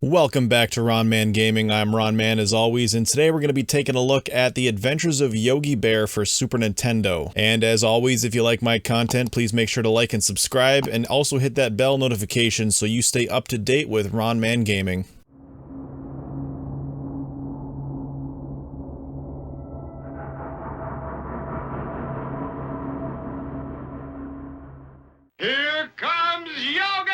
Welcome back to RonMan Gaming. I'm RonMan as always, and today we're going to be taking a look at the Adventures of Yogi Bear for Super Nintendo. And as always, if you like my content, please make sure to like and subscribe, and also hit that bell notification so you stay up to date with RonMan Gaming. Here comes Yogi!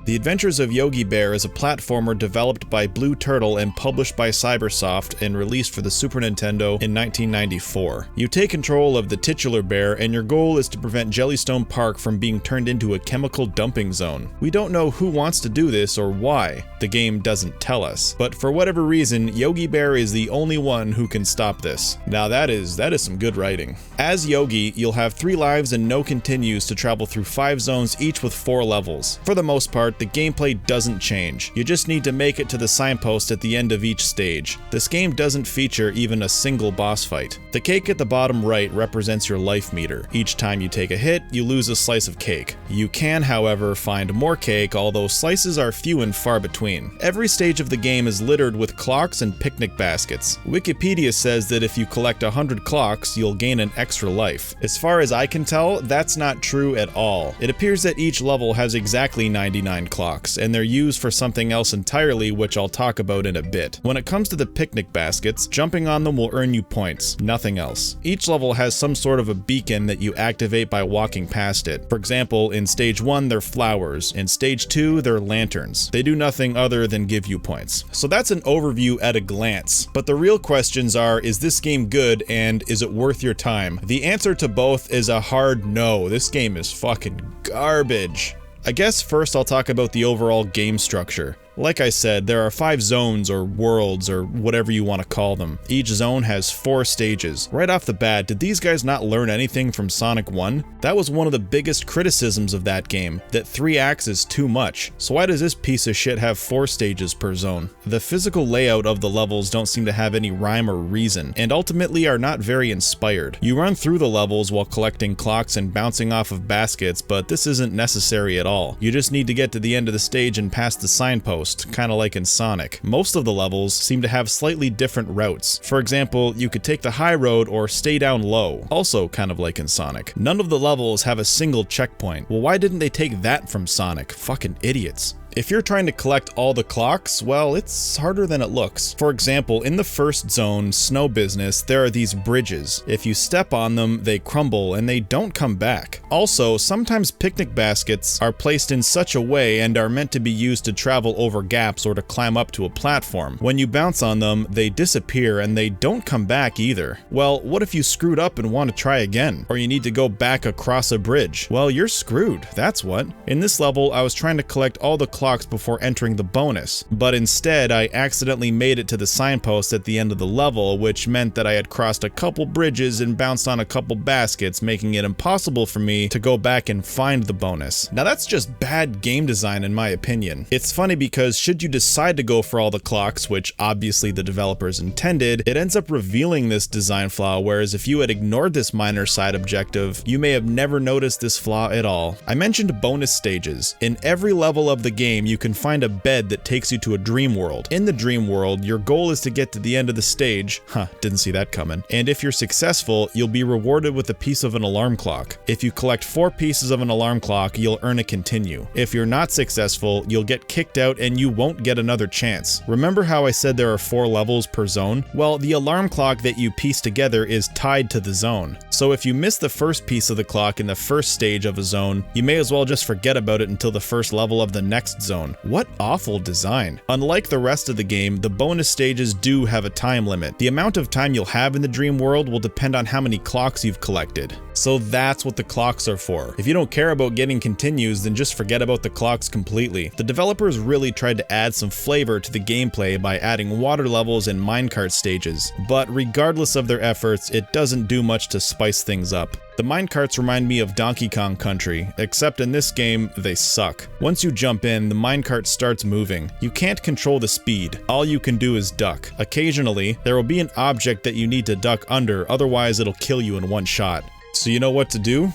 The Adventures of Yogi Bear is a platformer developed by Blue Turtle and published by Cybersoft and released for the Super Nintendo in 1994. You take control of the titular bear, and your goal is to prevent Jellystone Park from being turned into a chemical dumping zone. We don't know who wants to do this or why. The game doesn't tell us. But for whatever reason, Yogi Bear is the only one who can stop this. Now that is some good writing. As Yogi, you'll have 3 lives and no continues to travel through 5 zones, each with 4 levels. For the most part, the gameplay doesn't change. You just need to make it to the signpost at the end of each stage. This game doesn't feature even a single boss fight. The cake at the bottom right represents your life meter. Each time you take a hit, you lose a slice of cake. You can, however, find more cake, although slices are few and far between. Every stage of the game is littered with clocks and picnic baskets. Wikipedia says that if you collect 100 clocks, you'll gain an extra life. As far as I can tell, that's not true at all. It appears that each level has exactly 99 clocks, and they're used for something else entirely, which I'll talk about in a bit. When it comes to the picnic baskets, jumping on them will earn you points, nothing else. Each level has some sort of a beacon that you activate by walking past it. For example, in stage 1 they're flowers, in stage 2 they're lanterns. They do nothing other than give you points. So that's an overview at a glance, but the real questions are, is this game good and is it worth your time? The answer to both is a hard no. This game is fucking garbage. I guess first I'll talk about the overall game structure. Like I said, there are 5 zones or worlds or whatever you want to call them. Each zone has 4 stages. Right off the bat, did these guys not learn anything from Sonic 1? That was one of the biggest criticisms of that game, that 3 acts is too much. So why does this piece of shit have 4 stages per zone? The physical layout of the levels don't seem to have any rhyme or reason, and ultimately are not very inspired. You run through the levels while collecting clocks and bouncing off of baskets, but this isn't necessary at all. You just need to get to the end of the stage and pass the signpost, kind of like in Sonic. Most of the levels seem to have slightly different routes. For example, you could take the high road or stay down low, also kind of like in Sonic. None of the levels have a single checkpoint. Well, why didn't they take that from Sonic? Fucking idiots. If you're trying to collect all the clocks, well, it's harder than it looks. For example, in the first zone, Snow Business, there are these bridges. If you step on them, they crumble and they don't come back. Also, sometimes picnic baskets are placed in such a way and are meant to be used to travel over gaps or to climb up to a platform. When you bounce on them, they disappear and they don't come back either. Well, what if you screwed up and want to try again? Or you need to go back across a bridge? Well, you're screwed, that's what. In this level, I was trying to collect all the clocks before entering the bonus, but instead I accidentally made it to the signpost at the end of the level, which meant that I had crossed a couple bridges and bounced on a couple baskets, making it impossible for me to go back and find the bonus. Now that's just bad game design in my opinion. It's funny because should you decide to go for all the clocks, which obviously the developers intended, it ends up revealing this design flaw, whereas if you had ignored this minor side objective, you may have never noticed this flaw at all. I mentioned bonus stages. In every level of the game, you can find a bed that takes you to a dream world. In the dream world, your goal is to get to the end of the stage. Didn't see that coming. And if you're successful, you'll be rewarded with a piece of an alarm clock. If you collect 4 pieces of an alarm clock, you'll earn a continue. If you're not successful, you'll get kicked out and you won't get another chance. Remember how I said there are 4 levels per zone? Well, the alarm clock that you piece together is tied to the zone. So if you miss the first piece of the clock in the first stage of a zone, you may as well just forget about it until the first level of the next zone. What awful design. Unlike the rest of the game, the bonus stages do have a time limit. The amount of time you'll have in the dream world will depend on how many clocks you've collected. So that's what the clocks are for. If you don't care about getting continues, then just forget about the clocks completely. The developers really tried to add some flavor to the gameplay by adding water levels and minecart stages, but regardless of their efforts, it doesn't do much to spice things up. The minecarts remind me of Donkey Kong Country, except in this game, they suck. Once you jump in, the minecart starts moving. You can't control the speed. All you can do is duck. Occasionally, there will be an object that you need to duck under, otherwise it'll kill you in one shot. So you know what to do?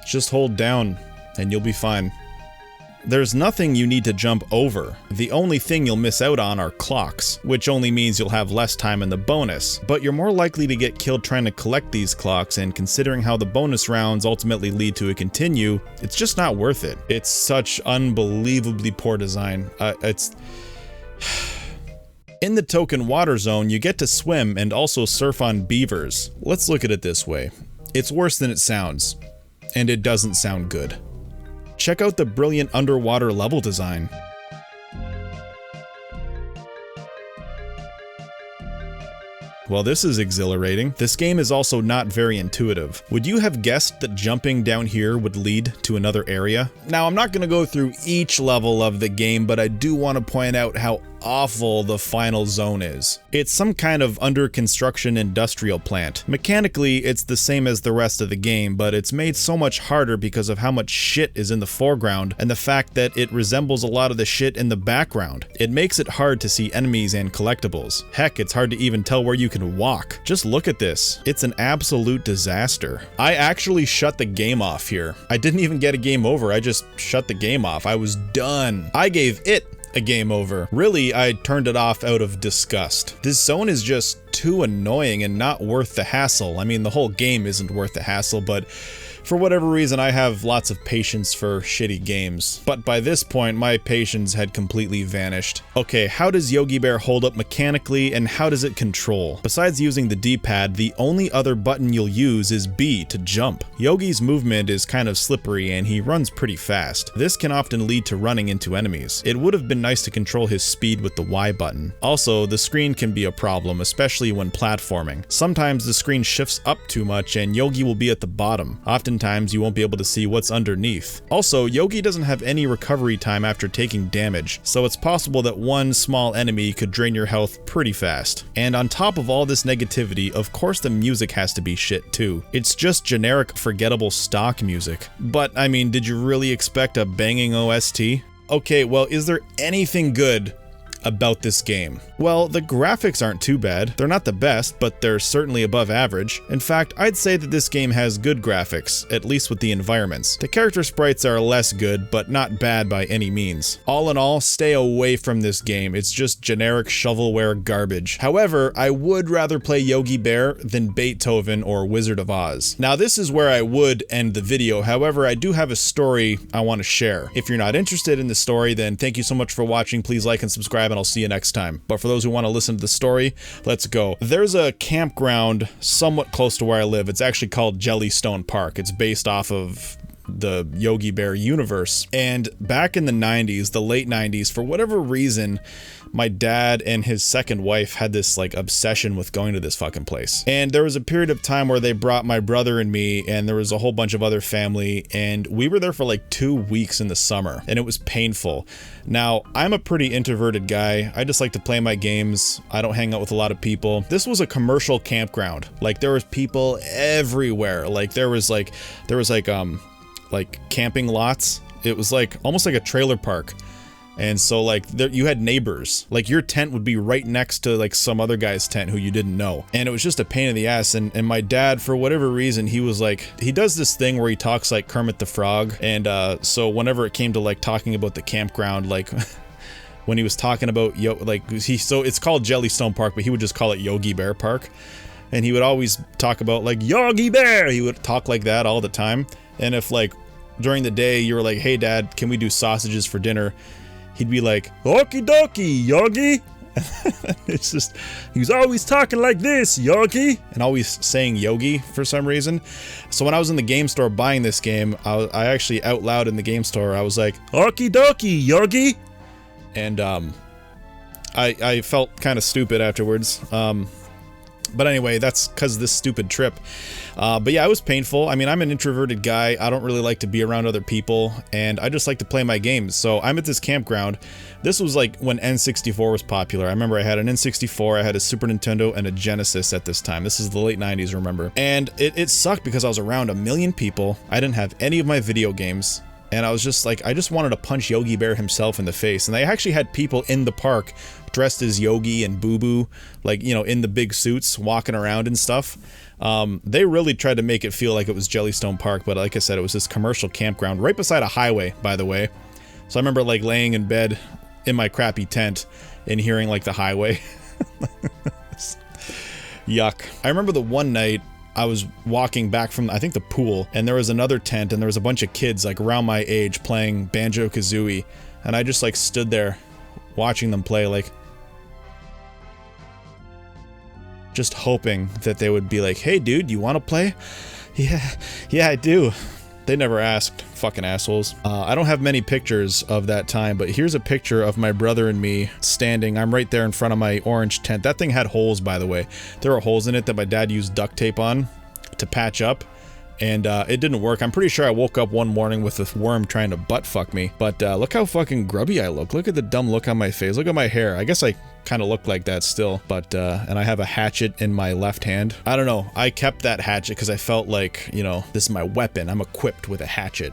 Just hold down, and you'll be fine. There's nothing you need to jump over. The only thing you'll miss out on are clocks, which only means you'll have less time in the bonus, but you're more likely to get killed trying to collect these clocks, and considering how the bonus rounds ultimately lead to a continue, it's just not worth it. It's such unbelievably poor design. In the token water zone, you get to swim and also surf on beavers. Let's look at it this way. It's worse than it sounds, and it doesn't sound good. Check out the brilliant underwater level design. Well, this is exhilarating. This game is also not very intuitive. Would you have guessed that jumping down here would lead to another area? Now, I'm not going to go through each level of the game, but I do want to point out how awful the final zone is. It's some kind of under construction industrial plant. Mechanically, it's the same as the rest of the game, but it's made so much harder because of how much shit is in the foreground and the fact that it resembles a lot of the shit in the background. It makes it hard to see enemies and collectibles. Heck, it's hard to even tell where you can walk. Just look at this. It's an absolute disaster. I actually shut the game off here. I didn't even get a game over, I just shut the game off. I was done. I gave it a game over. Really, I turned it off out of disgust. This zone is just too annoying and not worth the hassle. I mean, the whole game isn't worth the hassle, but for whatever reason, I have lots of patience for shitty games. But by this point, my patience had completely vanished. Okay, how does Yogi Bear hold up mechanically, and how does it control? Besides using the D-pad, the only other button you'll use is B to jump. Yogi's movement is kind of slippery, and he runs pretty fast. This can often lead to running into enemies. It would have been nice to control his speed with the Y button. Also, the screen can be a problem, especially when platforming. Sometimes the screen shifts up too much, and Yogi will be at the bottom. Oftentimes, you won't be able to see what's underneath. Also, Yogi doesn't have any recovery time after taking damage, so it's possible that one small enemy could drain your health pretty fast. And on top of all this negativity, of course the music has to be shit too. It's just generic, forgettable stock music. But, I mean, did you really expect a banging OST? Okay, well, is there anything good about this game? Well, the graphics aren't too bad. They're not the best, but they're certainly above average. In fact, I'd say that this game has good graphics, at least with the environments. The character sprites are less good, but not bad by any means. All in all, stay away from this game. It's just generic shovelware garbage. However, I would rather play Yogi Bear than Beethoven or Wizard of Oz. Now, this is where I would end the video. However, I do have a story I want to share. If you're not interested in the story, then thank you so much for watching. Please like and subscribe, and I'll see you next time. But for those who want to listen to the story, let's go. There's a campground somewhat close to where I live. It's actually called Jellystone Park. It's based off of the Yogi Bear universe. And back in the 90s, the late 90s, for whatever reason, my dad and his second wife had this like obsession with going to this fucking place. And there was a period of time where they brought my brother and me, and there was a whole bunch of other family, and we were there for like 2 weeks in the summer, and it was painful. Now, I'm a pretty introverted guy. I just like to play my games. I don't hang out with a lot of people. This was a commercial campground. Like, there was people everywhere. Like, there was camping lots. It was like almost like a trailer park. And so like you had neighbors. Like your tent would be right next to like some other guy's tent who you didn't know. And it was just a pain in the ass. And my dad, for whatever reason, he was like, he does this thing where he talks like Kermit the Frog. And so whenever it came to like talking about the campground, like when he was talking about so it's called Jellystone Park, but he would just call it Yogi Bear Park. And he would always talk about like Yogi Bear. He would talk like that all the time. And if like during the day you were like, hey dad, can we do sausages for dinner? He'd be like, okie dokie, Yogi. It's just, he was always talking like this, Yogi, and always saying Yogi for some reason. So when I was in the game store buying this game, I actually out loud in the game store, I was like, okie dokie, Yogi. And I felt kind of stupid afterwards. But anyway, that's because of this stupid trip. But yeah, it was painful. I mean, I'm an introverted guy. I don't really like to be around other people, and I just like to play my games. So I'm at this campground. This was like when N64 was popular. I remember I had an N64, I had a Super Nintendo, and a Genesis at this time. This is the late 90s, remember? And it sucked because I was around a million people. I didn't have any of my video games. And I was just like, I just wanted to punch Yogi Bear himself in the face. And they actually had people in the park dressed as Yogi and Boo Boo, like, you know, in the big suits, walking around and stuff. They really tried to make it feel like it was Jellystone Park, but like I said, it was this commercial campground right beside a highway, by the way. So I remember like laying in bed in my crappy tent and hearing like the highway. Yuck. I remember the one night I was walking back from, I think, the pool, and there was another tent, and there was a bunch of kids like around my age playing Banjo-Kazooie, and I just like stood there watching them play, like just hoping that they would be like, hey dude, you want to play? Yeah, I do. They never asked. Fucking assholes. I don't have many pictures of that time, but here's a picture of my brother and me standing. I'm right there in front of my orange tent. That thing had holes, by the way. There were holes in it that my dad used duct tape on to patch up, and it didn't work. I'm pretty sure I woke up one morning with a worm trying to butt fuck me, but look how fucking grubby I look. Look at the dumb look on my face. Look at my hair. I guess I kind of look like that still, but and I have a hatchet in my left hand. I don't know, I kept that hatchet because I felt like, you know, this is my weapon. I'm equipped with a hatchet.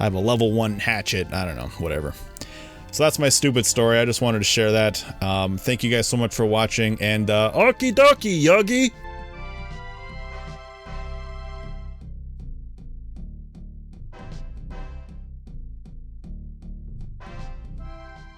I have a level 1 hatchet. I don't know, whatever. So that's my stupid story. I just wanted to share that. Thank you guys so much for watching, and okie dokie, Yogi!